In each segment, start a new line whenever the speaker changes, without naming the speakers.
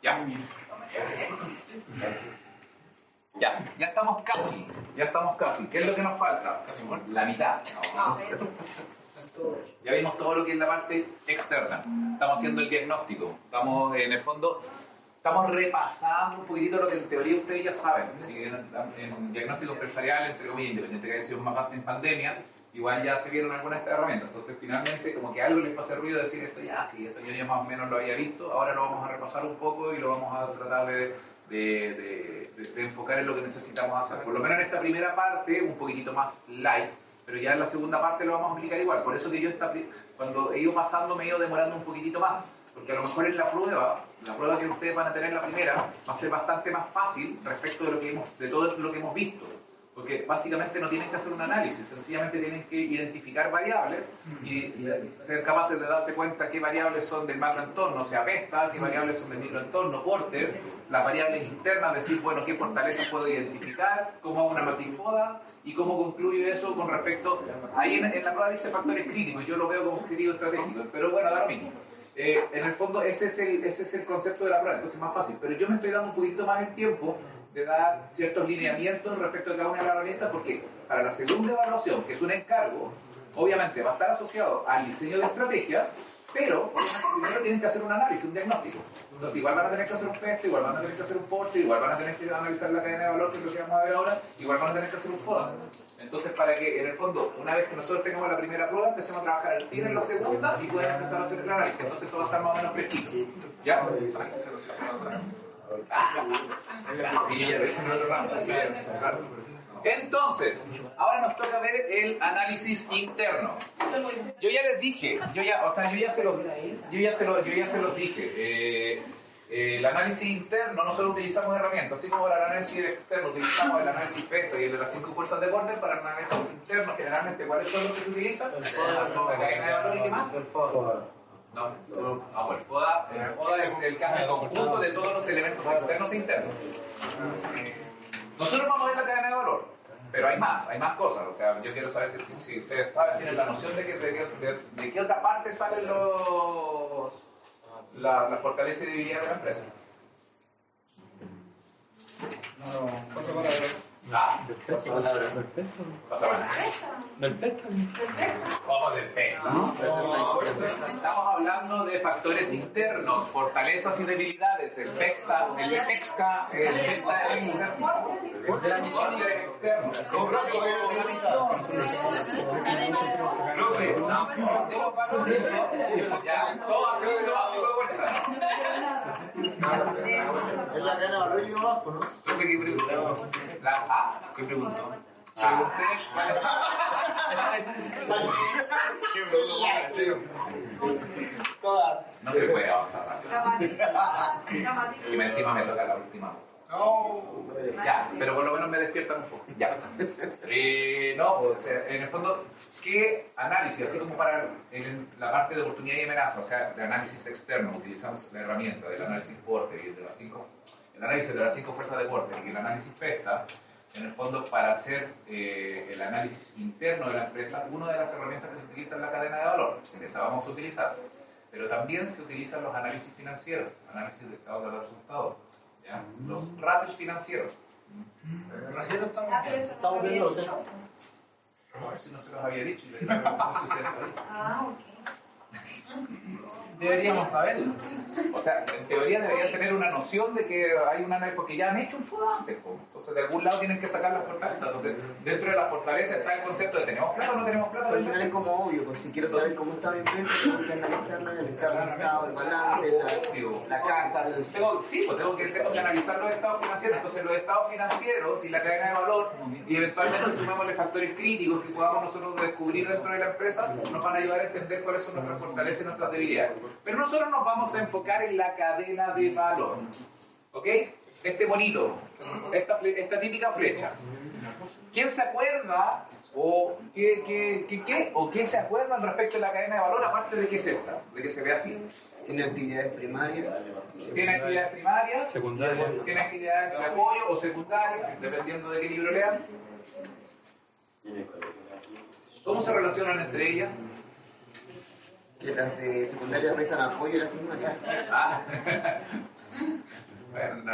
Ya. Ya estamos casi. ¿Qué es lo que nos falta? La mitad. Ya vimos todo lo que es la parte externa. Estamos haciendo el diagnóstico. Estamos, en el fondo, estamos repasando un poquitito lo que en teoría ustedes ya saben. Si en diagnóstico empresarial, entre comillas, independiente que haya sido más en pandemia, igual ya se vieron algunas de estas herramientas. Entonces, finalmente, como que algo les pasa ruido de decir esto ya, sí, esto yo ya más o menos lo había visto, ahora lo vamos a repasar un poco y lo vamos a tratar de enfocar en lo que necesitamos hacer. Por lo menos en esta primera parte, un poquitito más light, pero ya en la segunda parte lo vamos a aplicar igual. Por eso que yo cuando he ido pasando me he ido demorando un poquitito más, porque a lo mejor en la prueba que ustedes van a tener en la primera va a ser bastante más fácil respecto de todo lo que hemos visto. Porque básicamente no tienen que hacer un análisis, sencillamente tienen que identificar variables y ser capaces de darse cuenta qué variables son del macroentorno, o sea, PESTA, qué variables son del microentorno, Porter, las variables internas, decir, bueno, qué fortalezas puedo identificar, cómo hago una matriz FODA y cómo concluyo eso con respecto... Ahí en la prueba dice factores críticos, yo lo veo como objetivo estratégico, pero bueno, da lo mismo. En el fondo ese es el concepto de la prueba, entonces es más fácil, pero yo me estoy dando un poquito más el tiempo de dar ciertos lineamientos respecto a cada una de las herramientas, porque para la segunda evaluación, que es un encargo, obviamente va a estar asociado al diseño de estrategias, pero primero tienen que hacer un análisis, un diagnóstico. Entonces igual van a tener que hacer un PEST, igual van a tener que hacer un Porter, igual van a tener que analizar la cadena de valor, que es lo que vamos a ver ahora, igual van a tener que hacer un FODA. Entonces, para que en el fondo, una vez que nosotros tengamos la primera prueba, empecemos a trabajar al tiro en la segunda y pueden empezar a hacer el análisis. Entonces todo va a estar más o menos fresquito. ¿Ya? Sí, yo ya lo hice en otro ramo. Entonces, ahora nos toca ver el análisis interno. Yo ya les dije, yo ya se los dije. El análisis interno, nosotros utilizamos herramientas, así como el análisis externo utilizamos el análisis PESTA y el de las 5 fuerzas de Porter. Para el análisis interno, generalmente, ¿cuáles son los que se utilizan? La cadena de valor y qué más. No, bueno, el FODA es el que hace el conjunto de todos los elementos externos e internos. Nosotros vamos a ver la cadena de valor, pero hay más cosas. O sea, yo quiero saber que si ustedes saben, tienen la noción de qué otra parte salen la fortaleza y debilidad de la empresa. Del PESTA. Vamos del PESTA. Estamos hablando de factores internos, fortalezas y debilidades. El PESTA, el externo. Todo así de vuelta.
Es la cadena de valor y abajo, ¿no?
¿Qué preguntó? ¿Qué preguntó?
Todas.
No se puede avanzar rápido. Y encima me toca la última. Ya, pero por lo menos me despiertan un poco. Ya. No, o sea, en el fondo, ¿qué análisis? Así como para la parte de oportunidad y amenaza, o sea, de análisis externo, utilizamos la herramienta del análisis Porter y el análisis de las 5 fuerzas de Porter y el análisis PESTA. En el fondo, para hacer el análisis interno de la empresa, una de las herramientas que se utiliza es la cadena de valor, en esa vamos a utilizar. Pero también se utilizan los análisis financieros, análisis de estado de los resultados, ¿ya? Los ratios financieros.
Recién estamos viendo los hechos.
A ver si no se los había dicho y les preguntado si ustedes sabían.
Ok.
Deberíamos saberlo.
O sea, en teoría deberían tener una noción de que hay una análisis, porque ya han hecho un FODA antes, entonces de algún lado tienen que sacar las fortalezas. Entonces, dentro de las fortalezas está el concepto de ¿tenemos plata o no tenemos plata?
Pero al final es como obvio, porque si quiero saber cómo está mi empresa, tengo que analizarla en el estado del mercado, el balance, la carta.
Tengo que analizar los estados financieros. Entonces, los estados financieros y la cadena de valor, y eventualmente sumémosle factores críticos que podamos nosotros descubrir dentro de la empresa, nos van a ayudar a entender cuáles son nuestras fortalezas y nuestras debilidades. Pero nosotros nos vamos a enfocar en la cadena de valor. ¿Ok? Este bonito, esta típica flecha. ¿Quién se acuerda o qué se acuerdan respecto a la cadena de valor, aparte de qué es esta? De que se ve así.
Tiene actividades primarias.
Tiene actividades primarias, secundarias. Tiene actividades de apoyo o secundarias, dependiendo de qué libro lean. ¿Cómo se relacionan entre ellas?
Que las de secundaria prestan apoyo a las primarias.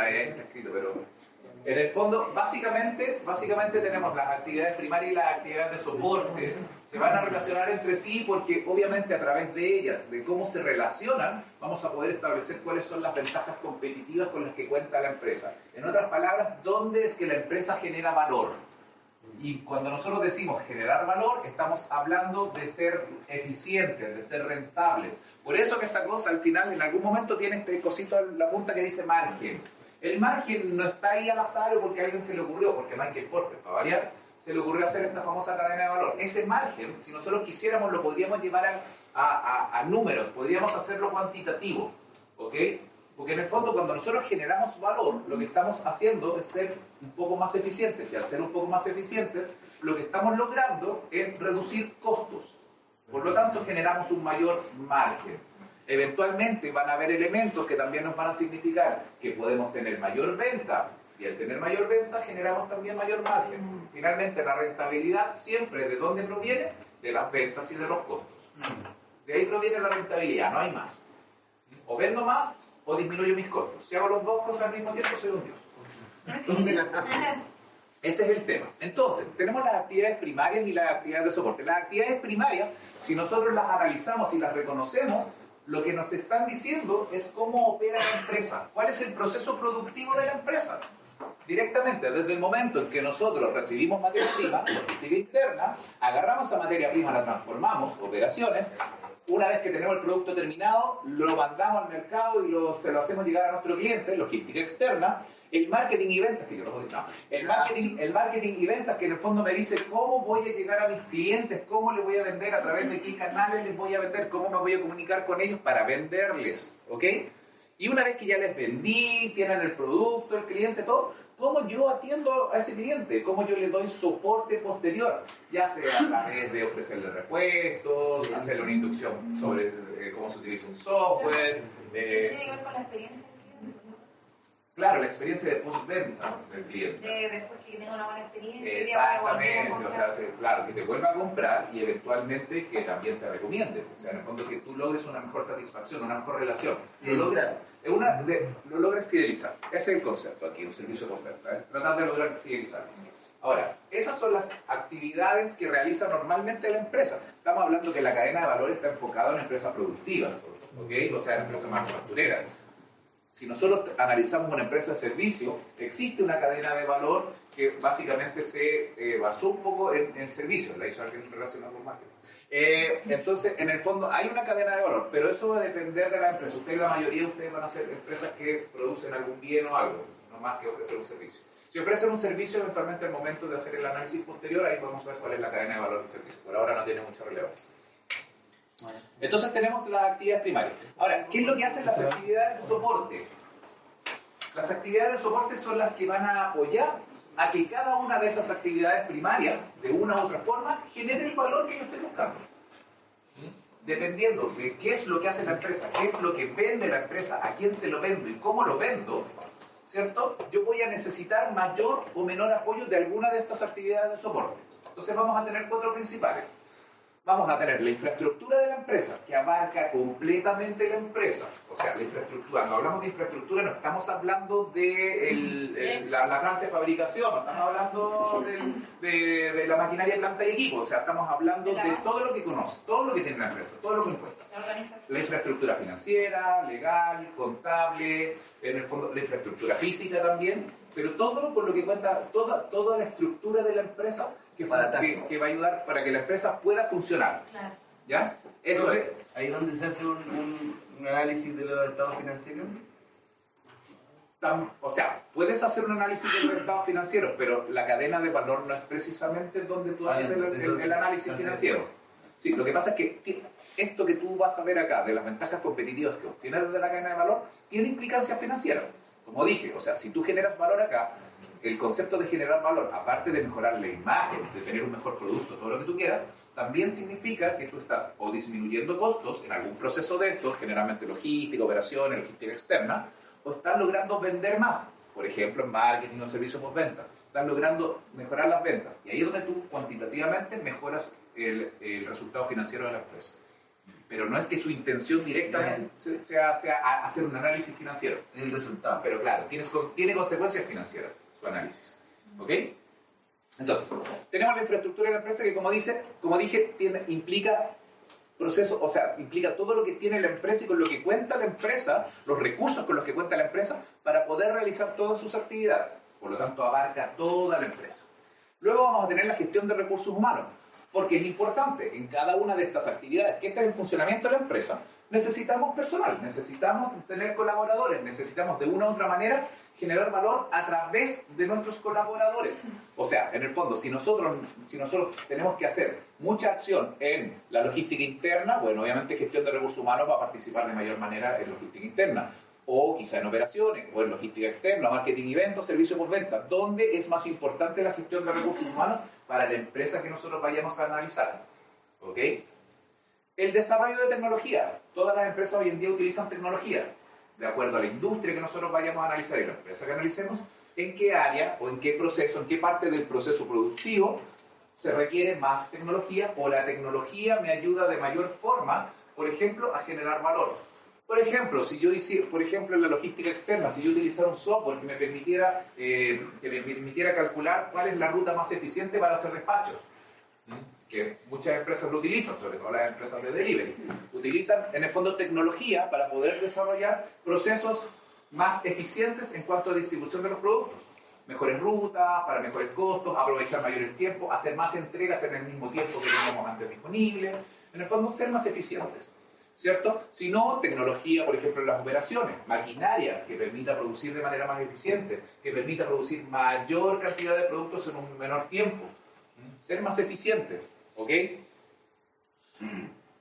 vez está escrito, pero... En el fondo, básicamente tenemos las actividades primarias y las actividades de soporte. Se van a relacionar entre sí porque obviamente a través de ellas, de cómo se relacionan, vamos a poder establecer cuáles son las ventajas competitivas con las que cuenta la empresa. En otras palabras, ¿dónde es que la empresa genera valor? Y cuando nosotros decimos generar valor, estamos hablando de ser eficientes, de ser rentables. Por eso que esta cosa al final, en algún momento, tiene este cosito en la punta que dice margen. El margen no está ahí al azar o porque a alguien se le ocurrió, porque Michael Porter, para variar, se le ocurrió hacer esta famosa cadena de valor. Ese margen, si nosotros quisiéramos, lo podríamos llevar a números, podríamos hacerlo cuantitativo, ¿ok? Porque en el fondo, cuando nosotros generamos valor, lo que estamos haciendo es ser un poco más eficientes. Y al ser un poco más eficientes, lo que estamos logrando es reducir costos. Por lo tanto, generamos un mayor margen. Eventualmente van a haber elementos que también nos van a significar que podemos tener mayor venta, y al tener mayor venta generamos también mayor margen. Finalmente, la rentabilidad siempre, ¿de dónde proviene? De las ventas y de los costos. De ahí proviene la rentabilidad, no hay más. O vendo más o disminuyo mis costos. Si hago las dos cosas al mismo tiempo, soy un dios. Entonces, ese es el tema. Entonces, tenemos las actividades primarias y las actividades de soporte. Las actividades primarias, si nosotros las analizamos y las reconocemos, lo que nos están diciendo es cómo opera la empresa, cuál es el proceso productivo de la empresa. Directamente, desde el momento en que nosotros recibimos materia prima, logística interna, agarramos esa materia prima, la transformamos, operaciones, una vez que tenemos el producto terminado, lo mandamos al mercado y se lo hacemos llegar a nuestro cliente, logística externa, el marketing y ventas, que yo lo no, el marketing y ventas que en el fondo me dice cómo voy a llegar a mis clientes, cómo les voy a vender, a través de qué canales les voy a vender, cómo me voy a comunicar con ellos para venderles, ¿ok? Y una vez que ya les vendí, tienen el producto, el cliente, todo, ¿cómo yo atiendo a ese cliente? ¿Cómo yo le doy soporte posterior? Ya sea a través de ofrecerle repuestos, hacerle una inducción sobre cómo se utiliza un software.
¿Tiene que ver con la experiencia del cliente?
Claro, la experiencia de postventa del cliente.
Después que tenga una buena experiencia.
Exactamente, o sea, claro, que te vuelva a comprar y eventualmente que también te recomiende. O sea, en el fondo que tú logres una mejor satisfacción, una mejor relación. Lo logres fidelizar. Ese es el concepto aquí, un servicio postventa. Tratar de lograr fidelizar. Ahora, esas son las actividades que realiza normalmente la empresa. Estamos hablando que la cadena de valor está enfocada en empresas productivas, ¿ok? O sea, en empresas manufactureras. Si nosotros analizamos una empresa de servicio, existe una cadena de valor que básicamente se basó un poco en servicios, la hizo alguien relacionado con marketing. Entonces, en el fondo, hay una cadena de valor, pero eso va a depender de la empresa. La mayoría de ustedes van a ser empresas que producen algún bien o algo, no más que ofrecer un servicio. Si ofrecen un servicio, eventualmente al momento de hacer el análisis posterior, ahí podemos ver cuál es la cadena de valor del servicio. Por ahora no tiene mucha relevancia. Entonces tenemos las actividades primarias. Ahora, ¿qué es lo que hacen las actividades de soporte? Las actividades de soporte son las que van a apoyar a que cada una de esas actividades primarias, de una u otra forma, genere el valor que yo estoy buscando. Dependiendo de qué es lo que hace la empresa, qué es lo que vende la empresa, a quién se lo vendo y cómo lo vendo, ¿cierto? Yo voy a necesitar mayor o menor apoyo de alguna de estas actividades de soporte. Entonces vamos a tener 4 principales. Vamos a tener la infraestructura de la empresa, que abarca completamente la empresa. O sea, la infraestructura, cuando hablamos de infraestructura no estamos hablando de la planta de fabricación, no estamos hablando de la maquinaria, planta y equipo. O sea, estamos hablando de todo lo que conoce, todo lo que tiene la empresa, todo lo que impuesta. La infraestructura financiera, legal, contable, en el fondo la infraestructura física también, pero todo con lo que cuenta, toda la estructura de la empresa que va a ayudar para que la empresa pueda funcionar. Claro. ¿Ya? Eso es.
Ahí donde se hace un análisis de los estados financieros.
O sea, puedes hacer un análisis de los estados financieros, pero la cadena de valor no es precisamente donde tú haces el análisis financiero. Sí, lo que pasa es que esto que tú vas a ver acá, de las ventajas competitivas que obtienes desde la cadena de valor, tiene implicancias financieras. Como dije, o sea, si tú generas valor acá, el concepto de generar valor, aparte de mejorar la imagen, de tener un mejor producto, todo lo que tú quieras, también significa que tú estás o disminuyendo costos en algún proceso de estos, generalmente logística, operaciones, logística externa, o estás logrando vender más, por ejemplo, en marketing o servicio postventa. Estás logrando mejorar las ventas. Y ahí es donde tú cuantitativamente mejoras el resultado financiero de la empresa. Pero no es que su intención directamente sea hacer un análisis financiero.
Es el resultado.
Pero claro, tiene consecuencias financieras su análisis. ¿Ok? Entonces, tenemos la infraestructura de la empresa que, como dije, implica proceso, o sea, implica todo lo que tiene la empresa y con lo que cuenta la empresa, los recursos con los que cuenta la empresa para poder realizar todas sus actividades. Por lo tanto, abarca toda la empresa. Luego vamos a tener la gestión de recursos humanos, porque es importante, en cada una de estas actividades que están en funcionamiento de la empresa, necesitamos personal, necesitamos tener colaboradores, necesitamos de una u otra manera generar valor a través de nuestros colaboradores. O sea, en el fondo, si nosotros tenemos que hacer mucha acción en la logística interna, bueno, obviamente gestión de recursos humanos va a participar de mayor manera en logística interna, o quizá en operaciones, o en logística externa, marketing y ventas, servicio por venta. ¿Dónde es más importante la gestión de recursos humanos para la empresa que nosotros vayamos a analizar? ¿Ok? El desarrollo de tecnología. Todas las empresas hoy en día utilizan tecnología. De acuerdo a la industria que nosotros vayamos a analizar y la empresa que analicemos, en qué área o en qué proceso, en qué parte del proceso productivo se requiere más tecnología, o la tecnología me ayuda de mayor forma, por ejemplo, a generar valor. Por ejemplo, si yo hiciera, por ejemplo, en la logística externa, si yo utilizara un software que me permitiera calcular cuál es la ruta más eficiente para hacer despachos, que muchas empresas lo utilizan, sobre todo las empresas de delivery, utilizan en el fondo tecnología para poder desarrollar procesos más eficientes en cuanto a distribución de los productos. Mejores rutas, para mejores costos, aprovechar mayor el tiempo, hacer más entregas en el mismo tiempo que teníamos antes disponible. En el fondo, ser más eficientes, ¿cierto? Si no, tecnología, por ejemplo, en las operaciones, maquinaria que permita producir de manera más eficiente, que permita producir mayor cantidad de productos en un menor tiempo. Ser más eficientes, ¿ok?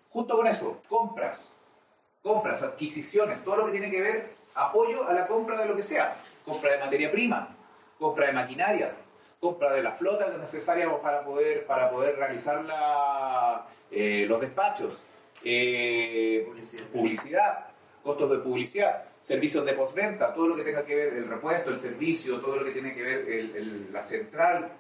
Junto con eso, compras, adquisiciones, todo lo que tiene que ver, apoyo a la compra de lo que sea, compra de materia prima, compra de maquinaria, compra de la flota necesaria para poder realizar los despachos, publicidad, costos de publicidad, servicios de postventa, todo lo que tenga que ver el repuesto, el servicio, todo lo que tiene que ver la central,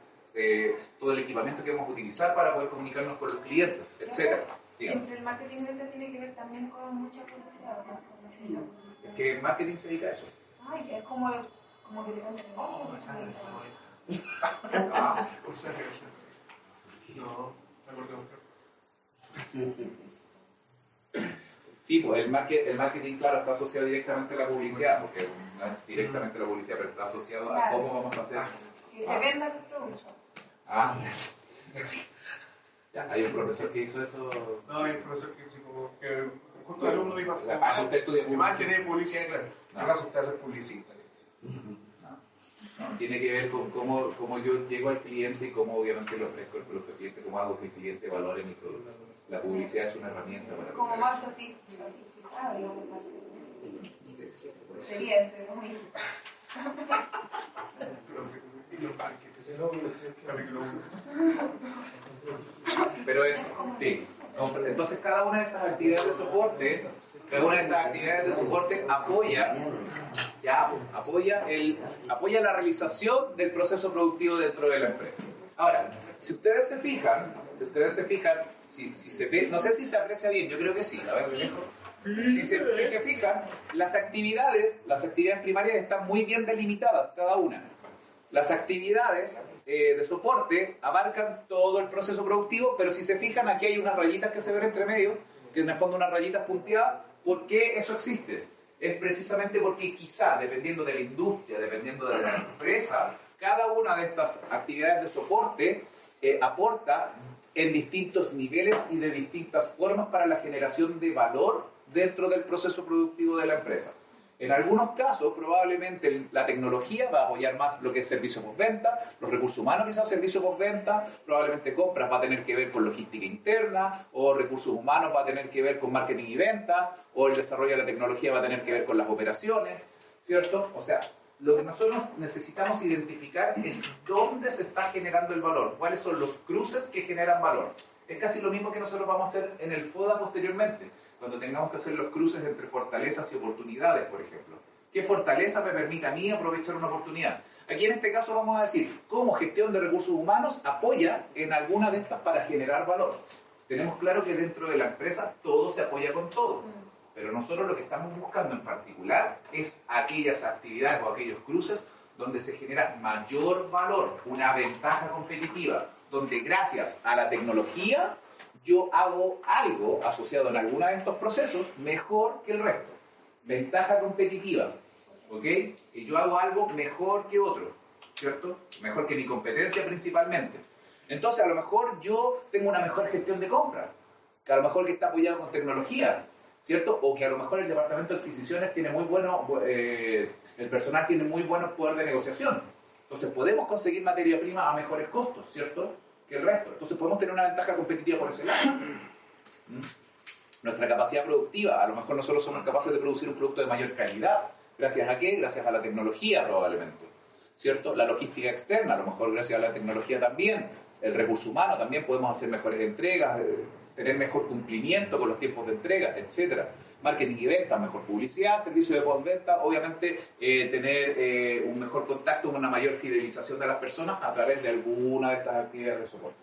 todo el equipamiento que vamos a utilizar para poder comunicarnos con los clientes, etc.
Siempre el marketing y venta tiene que ver también con mucha publicidad, ¿no?
Es que el marketing se dedica a eso.
Ay, es como que le ponen...
Oh, me sale.
Ah,
No, me acuerdo.
sí, pues el marketing, claro, está asociado directamente a la publicidad, porque no es directamente la publicidad, pero está asociado a cómo vamos a hacer.
Que se vendan los productos.
Hay un profesor que hizo eso.
No, hay un profesor que dice como que justo alumno iba a hacer
usted estudia
imagen de publicidad, claro. ¿Qué pasa usted hace publicista?
No, tiene que ver con cómo yo llego al cliente y cómo obviamente le ofrezco el producto al cliente, cómo hago que el cliente valore mi producto. La publicidad es una herramienta para...
Como más sofisticado, digamos. Sería entre comillas.
Pero eso, sí. Entonces cada una de estas actividades de soporte, apoya la realización del proceso productivo dentro de la empresa. Ahora, si ustedes se fijan, no sé si se aprecia bien, yo creo que sí, a ver, si se fijan, las actividades primarias están muy bien delimitadas cada una. Las actividades de soporte abarcan todo el proceso productivo, pero si se fijan, aquí hay unas rayitas que se ven entre medio, que en el fondo unas rayitas punteadas. ¿Por qué eso existe? Es precisamente porque quizá, dependiendo de la industria, dependiendo de la empresa, cada una de estas actividades de soporte aporta en distintos niveles y de distintas formas para la generación de valor dentro del proceso productivo de la empresa. En algunos casos, probablemente la tecnología va a apoyar más lo que es servicio postventa, los recursos humanos quizás servicio postventa, probablemente compras va a tener que ver con logística interna, o recursos humanos va a tener que ver con marketing y ventas, o el desarrollo de la tecnología va a tener que ver con las operaciones, ¿cierto? O sea, lo que nosotros necesitamos identificar es dónde se está generando el valor, cuáles son los cruces que generan valor. Es casi lo mismo que nosotros vamos a hacer en el FODA posteriormente, cuando tengamos que hacer los cruces entre fortalezas y oportunidades, por ejemplo. ¿Qué fortaleza me permite a mí aprovechar una oportunidad? Aquí en este caso vamos a decir cómo gestión de recursos humanos apoya en alguna de estas para generar valor. Tenemos claro que dentro de la empresa todo se apoya con todo, pero nosotros lo que estamos buscando en particular es aquellas actividades o aquellos cruces donde se genera mayor valor, una ventaja competitiva, donde gracias a la tecnología yo hago algo asociado en alguno de estos procesos mejor que el resto. Ventaja competitiva, ¿ok? Y yo hago algo mejor que otro, ¿cierto? Mejor que mi competencia principalmente. Entonces, a lo mejor yo tengo una mejor gestión de compra, que a lo mejor que está apoyado con tecnología, ¿cierto? O que a lo mejor el departamento de adquisiciones tiene muy bueno, el personal tiene muy buenos poder de negociación. Entonces, podemos conseguir materia prima a mejores costos, ¿cierto? Que el resto. Entonces, podemos tener una ventaja competitiva por ese lado. Nuestra capacidad productiva, a lo mejor nosotros somos capaces de producir un producto de mayor calidad. ¿Gracias a qué? Gracias a la tecnología, probablemente, ¿cierto? La logística externa, a lo mejor gracias a la tecnología también. El recurso humano también, podemos hacer mejores entregas, tener mejor cumplimiento con los tiempos de entrega, etc. Marketing y ventas, mejor publicidad, servicio de postventa, obviamente tener un mejor contacto, una mayor fidelización de las personas a través de alguna de estas actividades de soporte.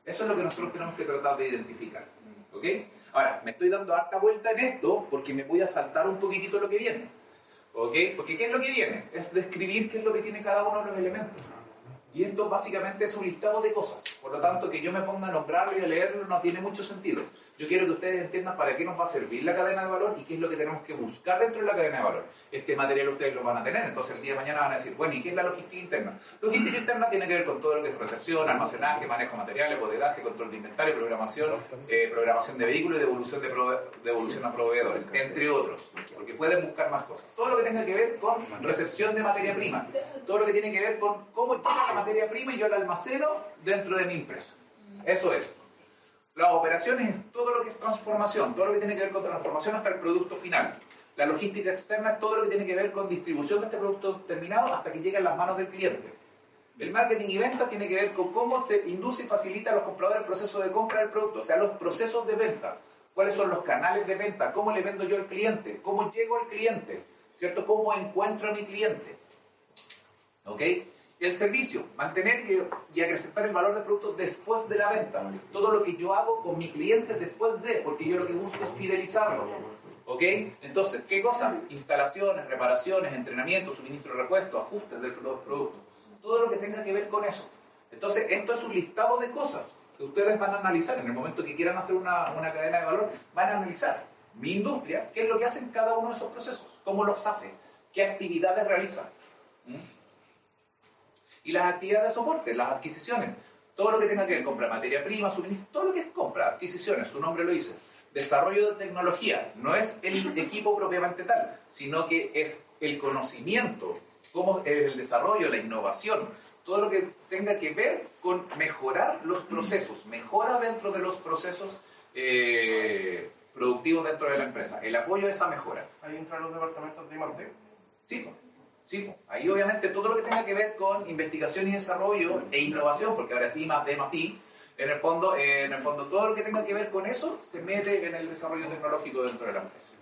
Eso es lo que nosotros tenemos que tratar de identificar, ¿ok? Ahora, me estoy dando harta vuelta en esto porque me voy a saltar un poquitito lo que viene, ¿ok? Porque ¿qué es lo que viene? Es describir qué es lo que tiene cada uno de los elementos. Y esto básicamente es un listado de cosas. Por lo tanto, que yo me ponga a nombrarlo y a leerlo no tiene mucho sentido. Yo quiero que ustedes entiendan para qué nos va a servir la cadena de valor y qué es lo que tenemos que buscar dentro de la cadena de valor. Este material ustedes lo van a tener, entonces el día de mañana van a decir, bueno, ¿y qué es la logística interna? Logística interna tiene que ver con todo lo que es recepción, almacenaje, manejo de materiales, bodegaje, control de inventario, programación de vehículos y devolución a proveedores, entre otros. Porque pueden buscar más cosas. Todo lo que tenga que ver con recepción de materia prima. Todo lo que tiene que ver con cómo llega la materia prima y yo la almaceno dentro de mi empresa. Eso es. Las operaciones es todo lo que es transformación, todo lo que tiene que ver con transformación hasta el producto final. La logística externa es todo lo que tiene que ver con distribución de este producto terminado hasta que llegue a las manos del cliente. El marketing y venta tiene que ver con cómo se induce y facilita a los compradores el proceso de compra del producto, o sea, los procesos de venta. ¿Cuáles son los canales de venta? ¿Cómo le vendo yo al cliente? ¿Cómo llego al cliente? ¿Cierto? ¿Cómo encuentro a mi cliente? ¿Ok? El servicio, mantener y acrecentar el valor del producto después de la venta. Todo lo que yo hago con mi cliente después de, porque yo lo que busco es fidelizarlo. ¿Ok? Entonces, ¿qué cosa? Instalaciones, reparaciones, entrenamiento, suministro de repuestos, ajustes de los productos. Todo lo que tenga que ver con eso. Entonces, esto es un listado de cosas que ustedes van a analizar. En el momento que quieran hacer una cadena de valor, van a analizar mi industria, qué es lo que hacen cada uno de esos procesos, cómo los hace, qué actividades realizan. Y las actividades de soporte, las adquisiciones, todo lo que tenga que ver con compra de materia prima, suministro, todo lo que es compra, adquisiciones, su nombre lo dice. Desarrollo de tecnología, no es el equipo propiamente tal, sino que es el conocimiento, como el desarrollo, la innovación, todo lo que tenga que ver con mejorar los procesos, mejora dentro de los procesos productivos dentro de la empresa, el apoyo a esa mejora.
¿Ahí entran los departamentos de I+D?
Sí, ahí obviamente todo lo que tenga que ver con investigación y desarrollo e innovación, porque ahora sí, más D más I, en el fondo todo lo que tenga que ver con eso se mete en el desarrollo tecnológico dentro de la empresa.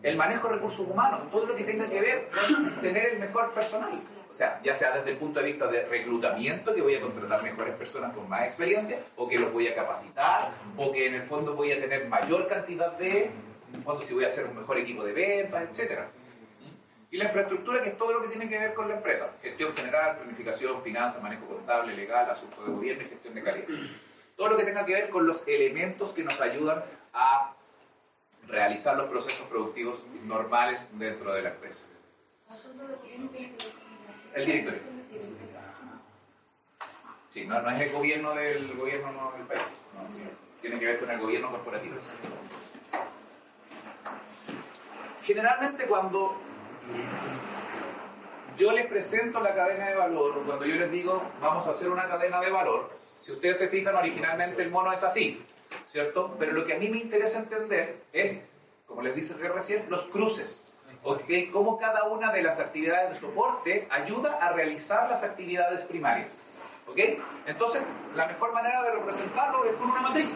El manejo de recursos humanos, todo lo que tenga que ver con tener el mejor personal. O sea, ya sea desde el punto de vista de reclutamiento, que voy a contratar mejores personas con más experiencia, o que los voy a capacitar, o que en el fondo voy a tener mayor cantidad en el fondo si voy a hacer un mejor equipo de ventas, etc. Y la infraestructura, que es todo lo que tiene que ver con la empresa. Gestión general, planificación, finanzas, manejo contable, legal, asuntos de gobierno y gestión de calidad. Todo lo que tenga que ver con los elementos que nos ayudan a realizar los procesos productivos normales dentro de la empresa. El directorio. Sí, no es el gobierno del país. No, sí, tiene que ver con el gobierno corporativo. Generalmente cuando yo les presento la cadena de valor, o cuando yo les digo vamos a hacer una cadena de valor, si ustedes se fijan originalmente el mono es así, ¿cierto? Pero lo que a mí me interesa entender es, como les dije recién, los cruces. ¿Okay? Cómo cada una de las actividades de soporte ayuda a realizar las actividades primarias. ¿Okay? Entonces, la mejor manera de representarlo es con una matriz.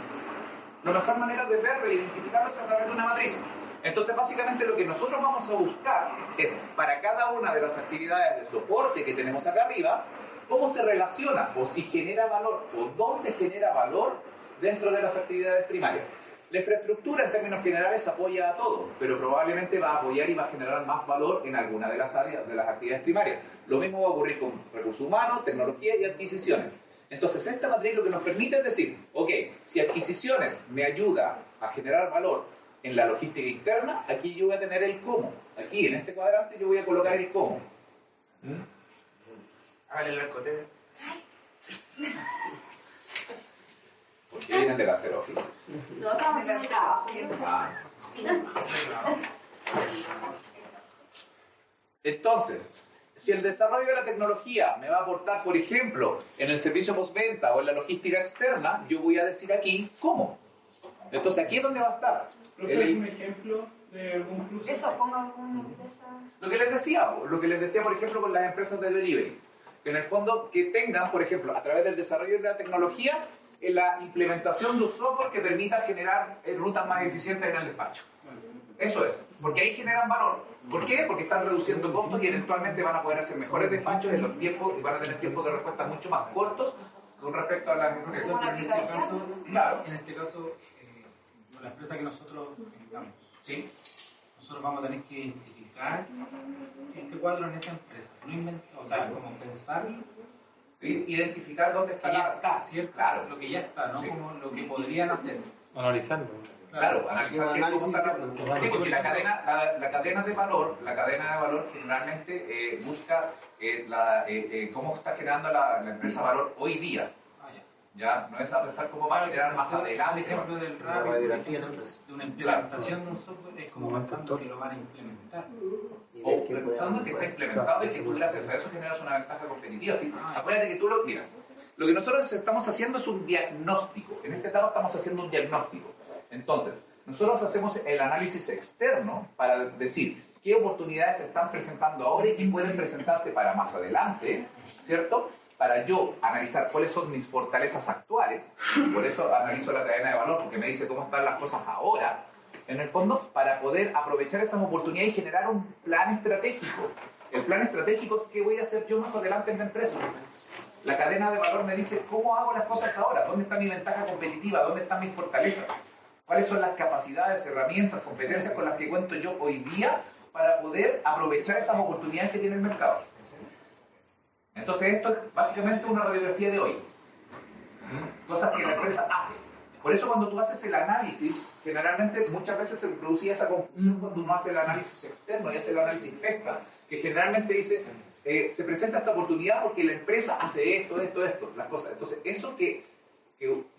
La mejor manera de verlo e identificarlo es a través de una matriz. Entonces, básicamente lo que nosotros vamos a buscar es, para cada una de las actividades de soporte que tenemos acá arriba, cómo se relaciona, o si genera valor, o dónde genera valor dentro de las actividades primarias. La infraestructura en términos generales apoya a todo, pero probablemente va a apoyar y va a generar más valor en alguna de las áreas de las actividades primarias. Lo mismo va a ocurrir con recursos humanos, tecnología y adquisiciones. Entonces esta matriz lo que nos permite es decir, ok, si adquisiciones me ayuda a generar valor en la logística interna, aquí yo voy a tener el cómo. Aquí en este cuadrante yo voy a colocar el cómo.
Hágale el arcote.
¿Por qué vienen de Gasteroffice?
No, estamos haciendo trabajo.
Entonces, si el desarrollo de la tecnología me va a aportar, por ejemplo, en el servicio postventa o en la logística externa, yo voy a decir aquí cómo. Entonces, aquí es donde va a estar.
¿Profe, algún ejemplo de algún cruce?
Eso, ponga alguna empresa.
Lo que les decía, por ejemplo, con las empresas de delivery. Que en el fondo, que tengan, por ejemplo, a través del desarrollo de la tecnología, la implementación de un software que permita generar rutas más eficientes en el despacho. Eso es, porque ahí generan valor. ¿Por qué? Porque están reduciendo costos y eventualmente van a poder hacer mejores despachos en los tiempos y van a tener tiempos de respuesta mucho más cortos con respecto a las empresas.
¿Como una aplicación?
Claro.
En este caso, la empresa que nosotros tengamos,
Sí.
nosotros vamos a tener que identificar este cuadro en esa empresa. No o sea, como pensar
Identificar dónde está
que ya
la...
está, ¿cierto?
Claro.
Lo que ya está, ¿no?
Sí.
Como lo que podrían hacer.
Analizando.
Claro, analizar
Un
qué- cómo
análisis
está la...
interno.
Sí, pues si la cadena de valor generalmente busca cómo está generando la empresa valor hoy día.
Ah, ya.
Ya no es a pensar cómo va a generar más
El
adelante.
ejemplo del
La
RAPI,
radiografía de la empresa.
de una implementación de un software, es como
Como
pensando
sector.
que lo van a implementar.
Y
O
ver qué
pensando que está implementado y que tú gracias a eso generas una ventaja competitiva. ¿Sí?
Ah.
Acuérdate que mira, lo que nosotros estamos haciendo es un diagnóstico. En este etapa estamos haciendo un diagnóstico. Entonces, nosotros hacemos el análisis externo para decir qué oportunidades se están presentando ahora y qué pueden presentarse para más adelante, ¿cierto? Para yo analizar cuáles son mis fortalezas actuales, por eso analizo la cadena de valor, porque me dice cómo están las cosas ahora, en el fondo, para poder aprovechar esas oportunidades y generar un plan estratégico. El plan estratégico es qué voy a hacer yo más adelante en la empresa. La cadena de valor me dice cómo hago las cosas ahora, dónde está mi ventaja competitiva, dónde están mis fortalezas, cuáles son las capacidades, herramientas, competencias con las que cuento yo hoy día para poder aprovechar esas oportunidades que tiene el mercado. Entonces esto es básicamente una radiografía de hoy. Cosas que la empresa hace. Por eso cuando tú haces el análisis, generalmente muchas veces se producía esa confusión cuando uno hace el análisis externo y hace el análisis pesca, que generalmente dice, se presenta esta oportunidad porque la empresa hace esto, las cosas. Entonces eso que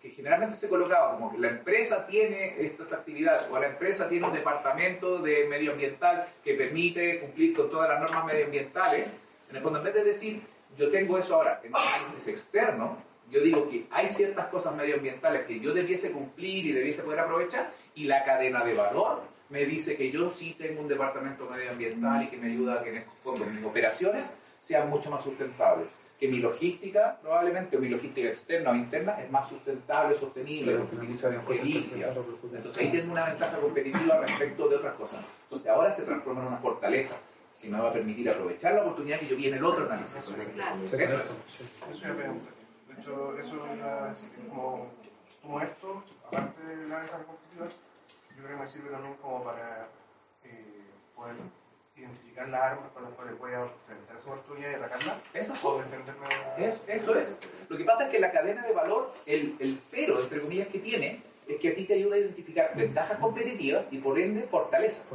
generalmente se colocaba como que la empresa tiene estas actividades o la empresa tiene un departamento de medioambiental que permite cumplir con todas las normas medioambientales, en el fondo en vez de decir yo tengo eso ahora en un análisis externo, yo digo que hay ciertas cosas medioambientales que yo debiese cumplir y debiese poder aprovechar y la cadena de valor me dice que yo sí tengo un departamento medioambiental y que me ayuda a que en el fondo mis operaciones sean mucho más sustentables. Que mi logística, probablemente, o mi logística externa o interna, es más sustentable, sostenible, porque utiliza energía. Entonces ahí tengo una ventaja competitiva respecto de otras cosas. Entonces ahora se transforma en una fortaleza que me va a permitir aprovechar la oportunidad que yo vi en el otro análisis. Eso es.
Eso ya veo. De hecho, eso era decir que como esto, aparte de la ventaja competitiva, yo creo que me sirve también como para poder identificar las armas con las cuales voy a enfrentar esa oportunidad y atacarla o defenderme.
Eso es. Lo que pasa es que la cadena de valor, el pero, entre comillas, que tiene, es que a ti te ayuda a identificar ventajas competitivas y por ende fortalezas,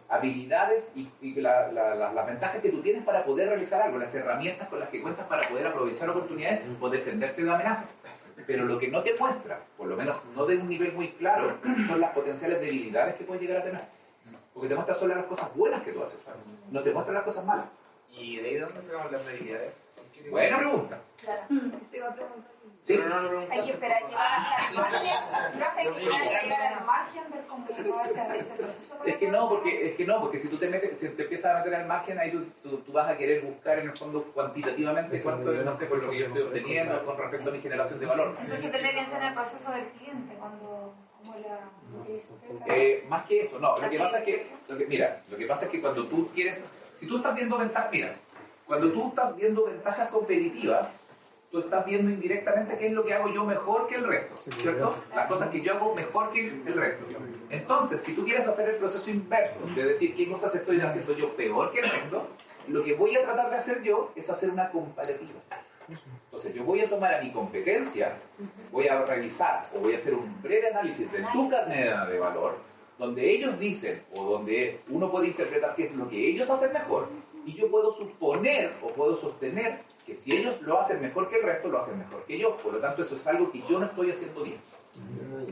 habilidades y las ventajas que tú tienes para poder realizar algo, las herramientas con las que cuentas para poder aprovechar oportunidades o defenderte de amenazas. Pero lo que no te muestra, por lo menos no de un nivel muy claro, son las potenciales debilidades que puedes llegar a tener. Porque te muestra solo las cosas buenas que tú haces, ¿sabes? No te muestra las cosas malas.
¿Y de ahí dónde sacamos las debilidades?
Buena pregunta.
Claro, eso iba a preguntar.
Sí.
Pero no lo preguntaste.
Hay que esperar llegar hasta el margen. Profe, hay que esperar llegar al margen, ver cómo todo ese proceso.
Es que no, porque si tú te empiezas a meter al margen, ahí tú vas a querer buscar en el fondo cuantitativamente cuánto, no sé, por lo que yo estoy obteniendo con respecto a mi generación de valor.
Entonces tendría que ser en el proceso del cliente, como lo que dice usted.
Más que eso, no, lo que pasa es que cuando tú quieres, si tú estás viendo ventajas, cuando tú estás viendo ventajas competitivas, tú estás viendo indirectamente qué es lo que hago yo mejor que el resto, ¿cierto? Las cosas que yo hago mejor que el resto. Entonces, si tú quieres hacer el proceso inverso, de decir qué cosas estoy haciendo yo peor que el resto, lo que voy a tratar de hacer yo es hacer una comparativa. Entonces, yo voy a tomar a mi competencia, voy a revisar o voy a hacer un breve análisis de su cadena de valor, donde ellos dicen o donde uno puede interpretar qué es lo que ellos hacen mejor, y yo puedo suponer o puedo sostener que si ellos lo hacen mejor que el resto, lo hacen mejor que yo. Por lo tanto, eso es algo que yo no estoy haciendo bien.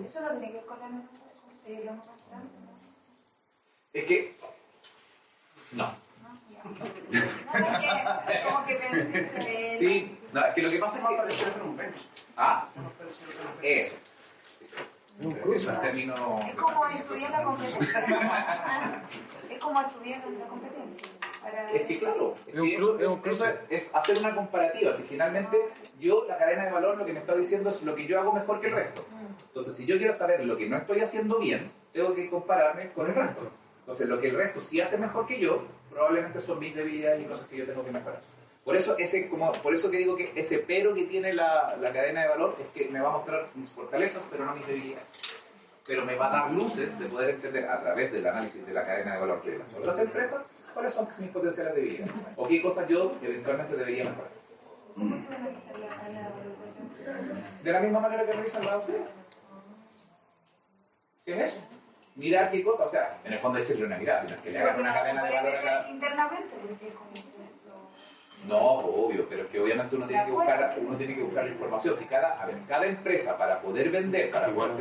Eso no tiene que ver con la amenaza de conseguir lo más grande, ¿no?
Es que... No.
Porque como que pensé...
Sí, no, es que lo que pasa es
Más
que...
parecido a hacer un bench.
Ah,
Más parecido a hacer un bench.
eso. Es un término...
Es como estudiar la competencia. Es como estudiar la competencia.
Es que claro, es hacer una comparativa. Si finalmente yo, la cadena de valor, lo que me está diciendo es lo que yo hago mejor que el resto. Entonces, si yo quiero saber lo que no estoy haciendo bien, tengo que compararme con el resto. Entonces, lo que el resto sí hace mejor que yo, probablemente son mis debilidades y cosas que yo tengo que mejorar. Por eso que digo que ese pero que tiene la cadena de valor es que me va a mostrar mis fortalezas, pero no mis debilidades. Pero me va a dar luces de poder entender a través del análisis de la cadena de valor de las otras empresas cuáles son mis potenciales debilidades o qué cosas yo eventualmente debería mejorar.
¿Cómo te analizar la cadena de valor?
De la misma manera que revisan la de ustedes. ¿Qué es eso? Mirar qué cosa, o sea, en el fondo echarle una mirada, sino que le hagan una cadena de valor acá.
Internamente, porque es como un proceso...
No, obvio, pero es que obviamente uno tiene que buscar la información. Si cada empresa, para poder vender, para poder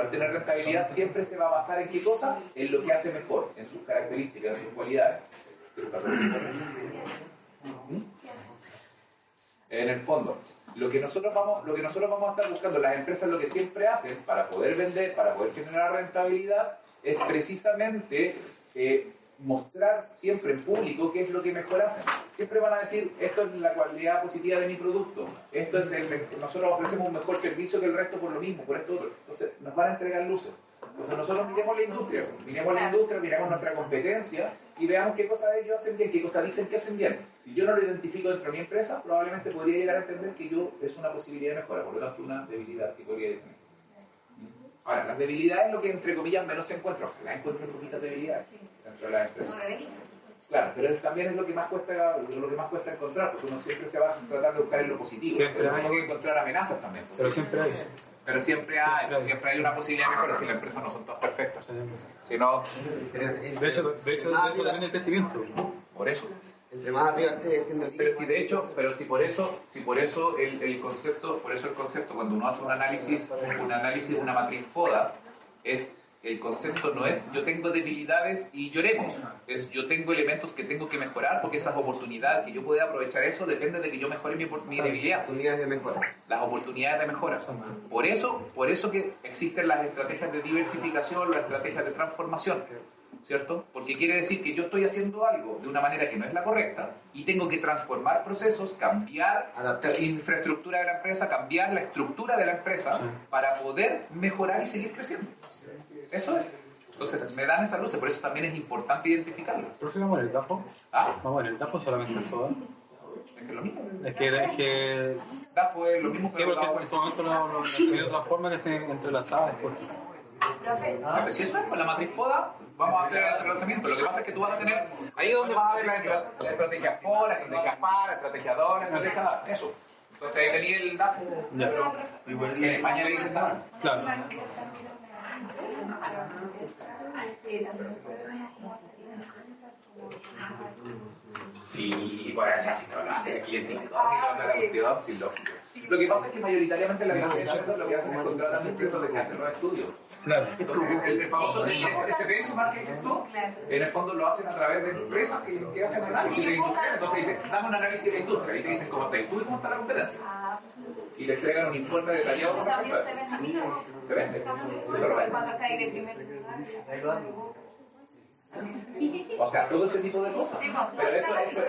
tener rentabilidad, siempre se va a basar en qué cosa, en lo que hace mejor, en sus características, en sus cualidades. En el fondo, lo que nosotros vamos a estar buscando, las empresas lo que siempre hacen para poder vender, para poder generar rentabilidad, es precisamente mostrar siempre en público qué es lo que mejor hacen. Siempre van a decir, esto es la cualidad positiva de mi producto, nosotros ofrecemos un mejor servicio que el resto por lo mismo, por esto otro. Entonces, nos van a entregar luces. Entonces, nosotros miremos la industria, miremos nuestra competencia y veamos qué cosas ellos hacen bien, qué cosas dicen que hacen bien. Si yo no lo identifico dentro de mi empresa, probablemente podría llegar a entender que yo es una posibilidad de mejora, por lo tanto, una debilidad que podría tener. Ahora, las debilidades es lo que entre comillas menos se encuentra. Ojalá encuentren poquitas debilidades dentro de las empresas. Claro, pero también es lo que más cuesta encontrar, porque uno siempre se va a tratar de buscar en lo positivo.
Siempre
hay que encontrar amenazas también.
Pero siempre hay.
Pero siempre hay una posibilidad de mejora si las empresas no son todas perfectas. Si no,
De hecho, de eso depende el crecimiento.
por eso.
Entre más arriba estés siendo
Pero si por eso el concepto, cuando uno hace un análisis, una matriz FODA, el concepto no es yo tengo debilidades y lloremos, es yo tengo elementos que tengo que mejorar porque esas oportunidades que yo pueda aprovechar eso depende de que yo mejore mi debilidad.
Oportunidades de mejora.
Las oportunidades de mejora. Por eso que existen las estrategias de diversificación, las estrategias de transformación, ¿cierto? Porque quiere decir que yo estoy haciendo algo de una manera que no es la correcta y tengo que transformar procesos, cambiar
Adaptar.
infraestructura de la empresa, cambiar la estructura de la empresa para poder mejorar y seguir creciendo. Eso es. Entonces, me dan esa luz, por eso también es importante identificarla.
¿Profe, vamos en el tapo?
Ah,
¿Vamos en el tapo solamente el soda?
es que es lo mismo.
Es que
DAFO es lo mismo,
sí, porque en ese momento lo de otra forma que se entrelazaba después.
Profe,
Pero si eso es con la matriz FODA, vamos a hacer el entrelazamiento. Lo que pasa es que tú vas a tener, ahí es donde vas a ver la estrategia FODA, la estrategia FA, la estrategia DOR, la estrategia DA, eso. Entonces ahí tenía el DAFO, pero en España le dicen DAFO.
Claro.
Sí, por eso así no lo hace aquí es la cuestión, sin lógico. Lo que pasa es que mayoritariamente las grandes empresas lo que hacen es contratar empresas de que hacen los estudios.
Claro.
Entonces, el famoso ese benchmark que dices tú, en el fondo lo hacen a través de empresas que hacen análisis de industria. Entonces dicen, dame un análisis de la industria y te dicen cómo estás tú y cómo está la competencia. Y te entregan un informe detallado.
Eso también se vende amigos.
Se vende. Eso lo vende.
Cuando cae de primer lugar.
O sea, todo ese tipo de cosas. Pero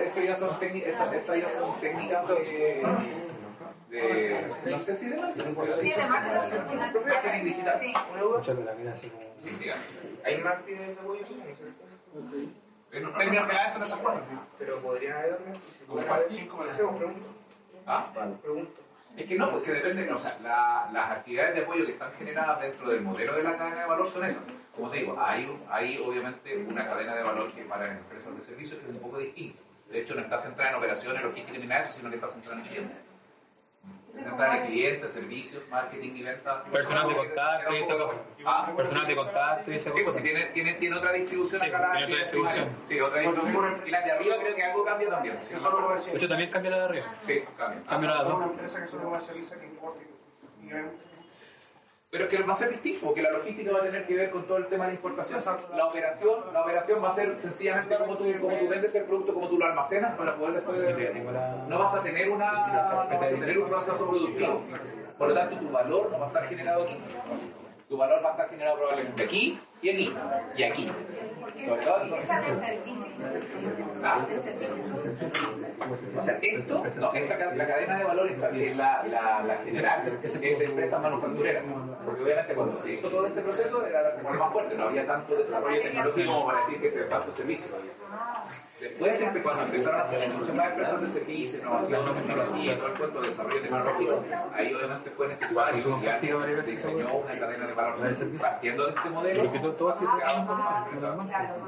eso ya son técnicas de no sé si de marketing, pero
Sí, de
marketing digital.
Sí.
Escúchame la mira así como...
Hay marketing de desarrollo social, ¿cierto?
En términos generales son esas cuatro.
Pero podrían haber otras.
Podrían haber 5 para
Hacemos preguntas.
¿Ah?
Pregunto.
Es que no, porque depende, o sea, las actividades de apoyo que están generadas dentro del modelo de la cadena de valor son esas. Como te digo, hay obviamente una cadena de valor que para empresas de servicios que es un poco distinta. De hecho, no está centrada en operaciones, logística ni nada de eso, sino que está centrada en el cliente. Se centra en clientes, servicios, marketing y ventas.
Personal de contacto y esa cosa.
¿Ah?
Personal de contacto y esa cosa.
Sí, pues si tiene otra distribución
Sí,
acá. La
tiene otra distribución.
Sí, otra distribución. Y la de arriba creo que algo cambia también. Sí,
Eso no lo
De
decía.
hecho, también cambia la de arriba.
sí, cambia.
Cambia la de
Es una
dos.
empresa que se comercializa, que importa y vende.
Pero es que va a ser distinto, porque la logística va a tener que ver con todo el tema de la importación. La operación va a ser sencillamente como tú vendes el producto, como tú lo almacenas para poder después... No vas a tener un proceso productivo. Por lo tanto, tu valor no va a estar generado aquí. Tu valor va a estar generado probablemente aquí y aquí y aquí.
Porque
Sobre todo aquí.
esa de servicio.
¿Ah?
De servicio.
O sea, la cadena de valor es la general, es de empresas manufactureras. Porque obviamente cuando se hizo todo este proceso era la más fuerte, no había tanto desarrollo tecnológico como para decir que se tanto servicio. Después, cuando empezaron a hacer muchas más empresas de servicio, innovación, tecnología y todo el cuento de desarrollo tecnológico, ahí obviamente fue necesario y alguien diseñó una cadena de valor partiendo de este modelo. Un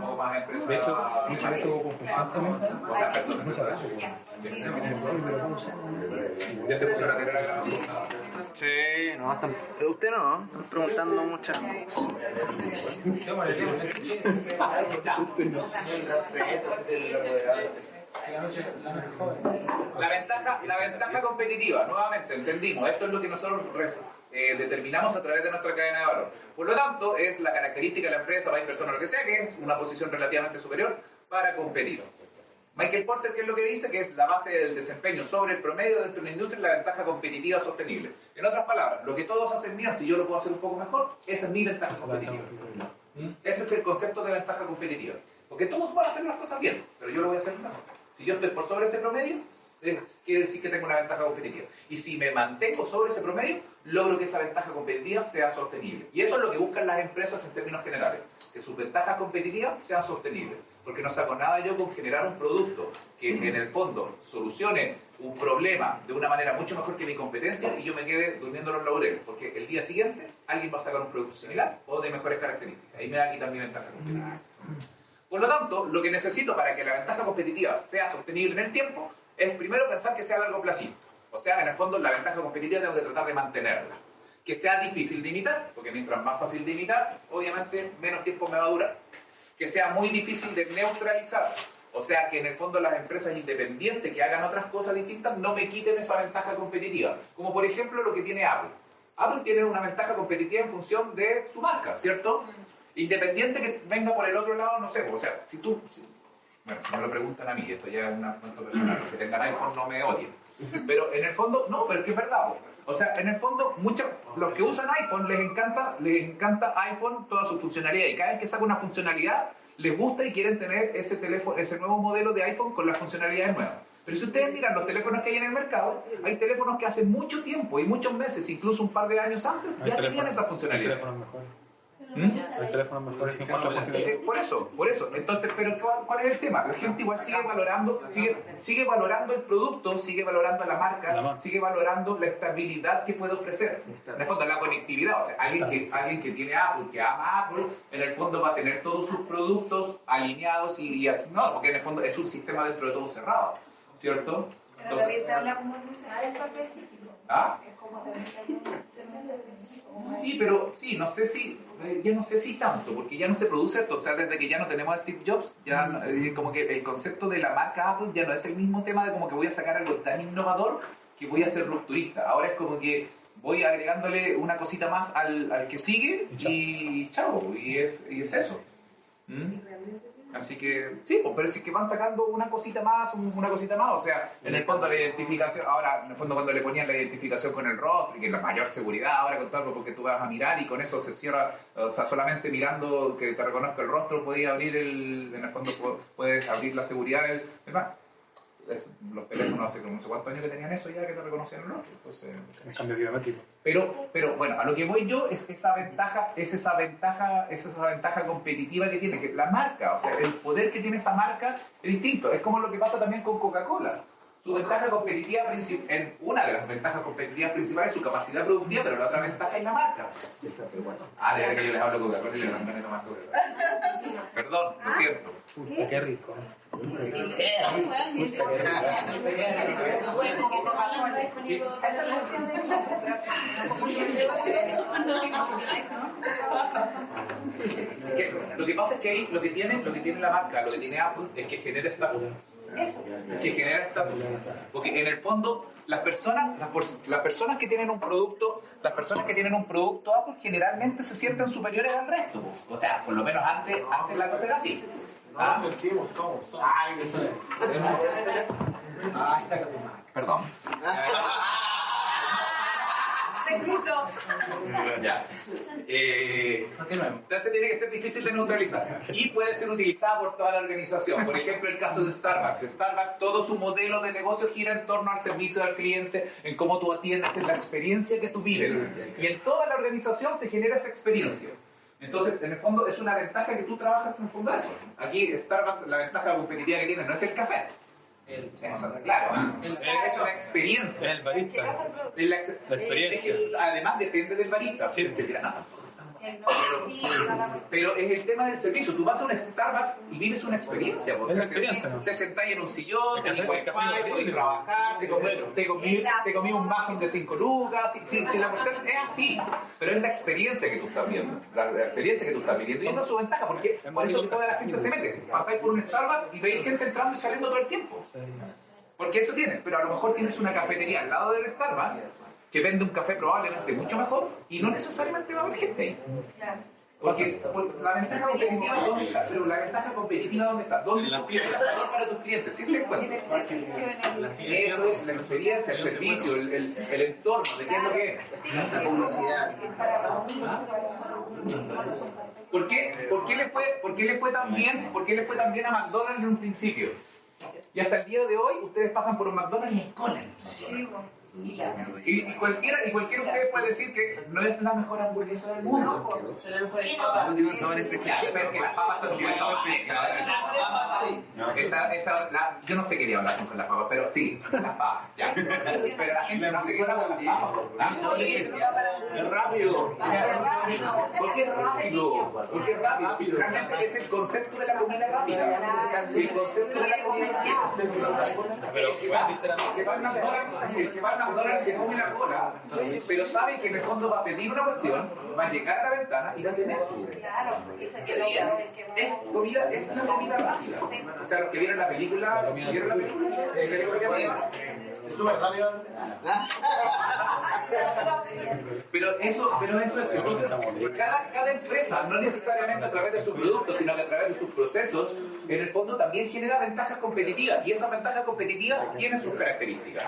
poco más empresas.
De hecho, muchas veces hubo confusión.
O sea, personas. Ya se puso la tele de la grabación.
Sí, no, usted no, están preguntando muchas cosas.
La ventaja competitiva, nuevamente, entendimos, esto es lo que nosotros determinamos a través de nuestra cadena de valor. Por lo tanto, es la característica de la empresa, país, persona, lo que sea, que es una posición relativamente superior para competir. Michael Porter, ¿qué es lo que dice? Que es la base del desempeño sobre el promedio dentro de una industria y la ventaja competitiva sostenible. En otras palabras, lo que todos hacen bien, si yo lo puedo hacer un poco mejor, esa es mi ventaja competitiva. Ese es el concepto de ventaja competitiva. Porque todos van a hacer las cosas bien, pero yo lo voy a hacer mejor. Si yo estoy por sobre ese promedio, quiere decir que tengo una ventaja competitiva. Y si me mantengo sobre ese promedio, logro que esa ventaja competitiva sea sostenible. Y eso es lo que buscan las empresas en términos generales, que sus ventajas competitivas sean sostenibles. Porque no saco nada yo con generar un producto que en el fondo solucione un problema de una manera mucho mejor que mi competencia y yo me quede durmiendo los laureles. Porque el día siguiente alguien va a sacar un producto similar o de mejores características. Ahí me va a quitar mi ventaja competitiva. Por lo tanto, lo que necesito para que la ventaja competitiva sea sostenible en el tiempo es primero pensar que sea a largo plazo. O sea, en el fondo la ventaja competitiva tengo que tratar de mantenerla. Que sea difícil de imitar, porque mientras más fácil de imitar, obviamente menos tiempo me va a durar. Que sea muy difícil de neutralizar. O sea, que en el fondo las empresas independientes que hagan otras cosas distintas no me quiten esa ventaja competitiva. Como por ejemplo lo que tiene Apple. Apple tiene una ventaja competitiva en función de su marca, ¿cierto? Independiente que venga por el otro lado, no sé. O sea, bueno, si me lo preguntan a mí, esto ya es un punto personal. Los que tengan iPhone no me odien. Pero en el fondo, no, pero es que es verdad. O sea, en el fondo, los que usan iPhone les encanta iPhone, toda su funcionalidad. Y cada vez que saca una funcionalidad, les gusta y quieren tener ese teléfono, ese nuevo modelo de iPhone con las funcionalidades nuevas. Pero si ustedes miran los teléfonos que hay en el mercado, hay teléfonos que hace mucho tiempo y muchos meses, incluso un par de años antes, ya tenían esa funcionalidad.
Hay teléfonos mejores que otras posibilidades.
Por eso. Entonces, pero ¿cuál es el tema? La gente igual sigue valorando el producto, sigue valorando la marca, sigue valorando la estabilidad que puede ofrecer. En el fondo, la conectividad. O sea, alguien que tiene Apple, que ama Apple, en el fondo va a tener todos sus productos alineados y no, porque en el fondo es un sistema dentro de todo cerrado, ¿cierto?
Pero también te habla como un escenario específico.
¿Ah?
Es como también un escenario específico.
Sí, pero sí, ya no sé si tanto, porque ya no se produce esto. O sea, desde que ya no tenemos a Steve Jobs, ya como que el concepto de la marca Apple ya no es el mismo tema de como que voy a sacar algo tan innovador que voy a ser rupturista. Ahora es como que voy agregándole una cosita más al que sigue y chao, y es eso. Así que, sí, pero sí que van sacando una cosita más, o sea, en el fondo la identificación, ahora, en el fondo cuando le ponían la identificación con el rostro, y que la mayor seguridad ahora con todo, porque tú vas a mirar y con eso se cierra, o sea, solamente mirando que te reconozca el rostro, podías abrir en el fondo puedes abrir la seguridad demás. Los teléfonos hace como no sé cuántos años que tenían eso ya que te reconocían el rostro, entonces...
El cambio biométrico.
Pero bueno, a lo que voy yo es esa ventaja competitiva que tiene, que la marca, o sea, el poder que tiene esa marca es distinto. Es como lo que pasa también con Coca-Cola. Su ventaja competitiva una de las ventajas competitivas principales es su capacidad productiva, pero la otra ventaja es la marca. Ah, de que yo les hablo Coca-Cola y les recomiendo tomar Coca-Cola. Perdón, lo siento.
Puta, qué rico.
Lo que pasa es que ahí lo que tiene la marca, lo que tiene Apple es que genera estatus. Es que genera estatus. Porque en el fondo las personas que tienen un producto, Apple generalmente se sienten superiores al resto. O sea, por lo menos antes la cosa era así.
No nos sentimos, somos.
Ay, saca su madre.
Perdón. Ya.
Continuemos.
Entonces tiene que ser difícil de neutralizar y puede ser utilizada por toda la organización. Por ejemplo, el caso de Starbucks. Starbucks, todo su modelo de negocio gira en torno al servicio al cliente, en cómo tú atiendes, en la experiencia que tú vives. Y en toda la organización se genera esa experiencia. Entonces, en el fondo, es una ventaja que tú trabajas en el fondo de eso. Aquí, Starbucks, la ventaja competitiva que tiene no es el café. Claro, es una experiencia.
El barista.
La
experiencia.
Además, depende del barista.
Sí.
Pero es el tema del servicio. Tú vas a un Starbucks y vives una experiencia.
Es la experiencia, ¿no?
Te sentás en un sillón, tenés wifi,
café,
puedes trabajar, te comí un muffin de 5 lucas. Si la cuestión es así. Pero es la experiencia que tú estás viendo. La experiencia que tú estás viviendo. Y esa es su ventaja, porque por eso que toda la gente se mete. Pasáis por un Starbucks y veis gente entrando y saliendo todo el tiempo. Porque eso tienes. Pero a lo mejor tienes una cafetería al lado del Starbucks que vende un café probablemente mucho mejor y no necesariamente va a haber gente ahí. Porque la ventaja competitiva, ¿dónde está? Pero la ventaja competitiva, ¿dónde está? ¿Dónde está el valor para tus clientes? ¿Sí se encuentra? Eso es la experiencia, el servicio, el entorno, ¿de qué es lo que es?
La publicidad.
¿Por qué le fue tan bien a McDonald's en un principio? Y hasta el día de hoy, ustedes pasan por un McDonald's y escolen. Y cualquiera de ustedes puede decir que no es la mejor hamburguesa del mundo.
Un sabor especial.
Pero que las papas son muy yo no sé qué diablos hacen con las papas, pero sí, las papas. Ya. Pero la gente no se queda con las papas. Es rápido. ¿Por qué rápido? Porque es rápido. Si realmente es el concepto de la comida rápida. El concepto de la comida rápida.
Pero,
El que va al McDonald's se come la cola, pero sabe que en el fondo va a pedir una cuestión, va a llegar a la ventana y va a tener su...
Claro, eso que lo
Es una comida rápida. O sea, los que vieron la película,
Es súper rápido.
Pero eso es, entonces, cada empresa, no necesariamente a través de sus productos, sino que a través de sus procesos, en el fondo también genera ventajas competitivas, y esas ventajas competitivas tienen sus características.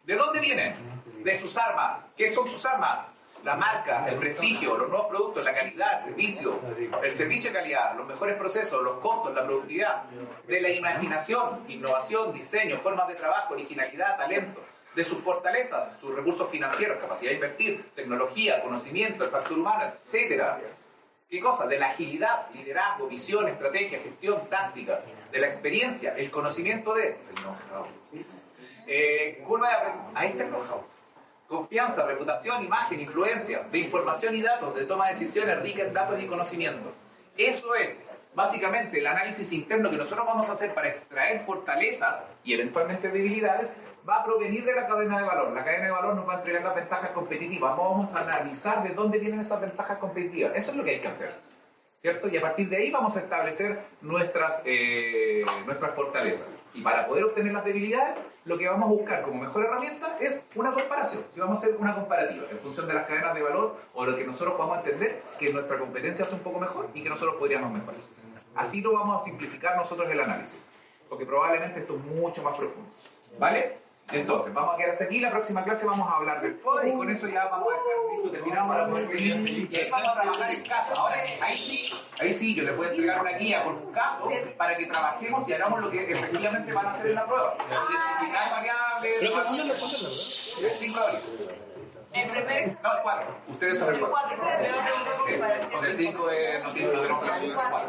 ¿De dónde vienen? De sus armas. ¿Qué son sus armas? La marca, el prestigio, los nuevos productos, la calidad, el servicio de calidad, los mejores procesos, los costos, la productividad, de la imaginación, innovación, diseño, formas de trabajo, originalidad, talento, de sus fortalezas, sus recursos financieros, capacidad de invertir, tecnología, conocimiento, el factor humano, etc. ¿Qué cosa? De la agilidad, liderazgo, visión, estrategia, gestión, tácticas, de la experiencia, el conocimiento de... curva de aprendizaje, ahí está el know-how. Confianza, reputación, imagen, influencia, de información y datos, de toma de decisiones rica en datos y conocimiento. Eso es básicamente el análisis interno que nosotros vamos a hacer para extraer fortalezas y eventualmente debilidades, va a provenir de la cadena de valor. La cadena de valor nos va a entregar las ventajas competitivas. Vamos a analizar de dónde vienen esas ventajas competitivas. Eso es lo que hay que hacer, ¿cierto? Y a partir de ahí vamos a establecer nuestras fortalezas. Y para poder obtener las debilidades, lo que vamos a buscar como mejor herramienta es una comparación. Si vamos a hacer una comparativa en función de las cadenas de valor o lo que nosotros podamos entender que nuestra competencia hace un poco mejor y que nosotros podríamos mejorar. Así lo vamos a simplificar nosotros el análisis, porque probablemente esto es mucho más profundo. ¿Vale? Entonces, vamos a quedar hasta aquí. La próxima clase vamos a hablar del FODE y con eso ya vamos a dejar listo, terminado para poder seguir. Y ahí vamos a trabajar en casa. Ahora, ahí sí, yo les voy a entregar una guía con un caso para que trabajemos y hagamos lo que efectivamente van a hacer en la prueba. Identificar variables.
¿Pero cuándo le ponen la
5 de abril.
En primer
No, el 4. Ustedes son el 4. Porque el 5 no tenemos que hacer el 4.